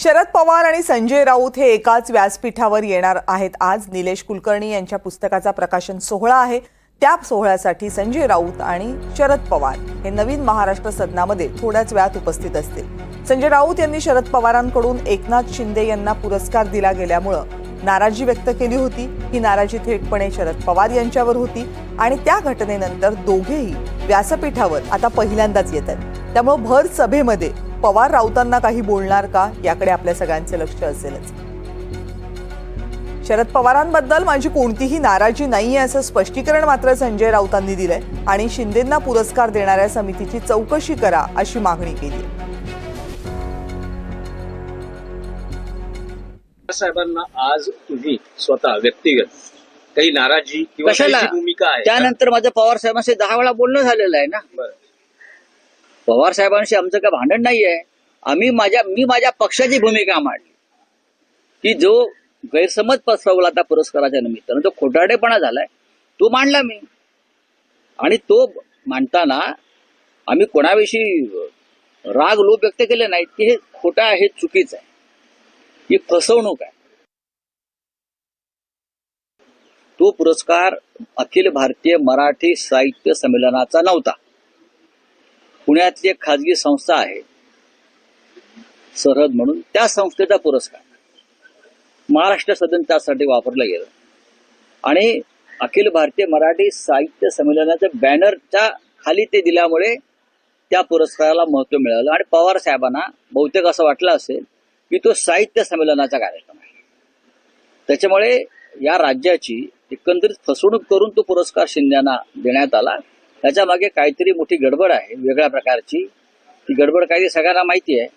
शरद पवार आणि संजय राऊत हे एकाच व्यासपीठावर येणार आहेत. आज निलेश कुलकर्णी यांच्या पुस्तकाचा प्रकाशन सोहळा आहे. त्या सोहळ्यासाठी संजय राऊत आणि शरद पवार हे नवीन महाराष्ट्र सदनामध्ये थोड्याच वेळात उपस्थित असतील. संजय राऊत यांनी शरद पवारांकडून एकनाथ शिंदे यांना पुरस्कार दिला गेल्यामुळे नाराजी व्यक्त केली होती. ही नाराजी थेटपणे शरद पवार यांच्यावर होती आणि त्या घटनेनंतर दोघेही व्यासपीठावर आता पहिल्यांदाच येत आहेत. त्यामुळे भर सभेमध्ये पवार राऊतांना काही बोलणार का याकडे आपल्या सगळ्यांचे लक्ष असेलच. शरद पवारांबद्दल माझी कोणतीही नाराजी नाहीये असं स्पष्टीकरण मात्र संजय राऊतांनी दिलंय आणि शिंदेंना पुरस्कार देणाऱ्या समितीची चौकशी करा अशी मागणी केली. साहेबांना आज तुम्ही स्वतः व्यक्तिगत काही नाराजी किंवा काही भूमिका आहे? त्यानंतर माझं पवार साहेबांशी 10 वेळा बोलणं झालेलं आहे ना. पवार साहेबांशी आमचं काय भांडण नाहीये. मी माझ्या पक्षाची भूमिका मांडली की जो गैरसमज पसरवला त्या पुरस्काराच्या निमित्तानं जो खोटारडेपणा झालाय तो मांडला मी. आणि तो मांडताना आम्ही कोणाविषयी राग लोभ व्यक्त केले नाहीत की हे खोटं आहे, हे चुकीचं आहे, ही फसवणूक आहे. तो पुरस्कार अखिल भारतीय मराठी साहित्य संमेलनाचा नव्हता. पुण्यातली एक खाजगी संस्था आहे सरहद म्हणून, त्या संस्थेचा पुरस्कार महाराष्ट्र सदन त्यासाठी वापरलं गेलं आणि अखिल भारतीय मराठी साहित्य संमेलनाच्या बॅनरच्या खाली ते दिल्यामुळे त्या पुरस्काराला महत्व मिळालं. आणि पवार साहेबांना बहुतेक असं वाटलं असेल की तो साहित्य संमेलनाचा कार्यक्रम आहे, त्याच्यामुळे या राज्याची एकंदरीत फसवणूक करून तो पुरस्कार शिंदेना देण्यात आला. त्याच्या मागे काहीतरी मोठी गडबड आहे, वेगळ्या प्रकारची. ती गडबड काही सगळ्यांना माहिती आहे.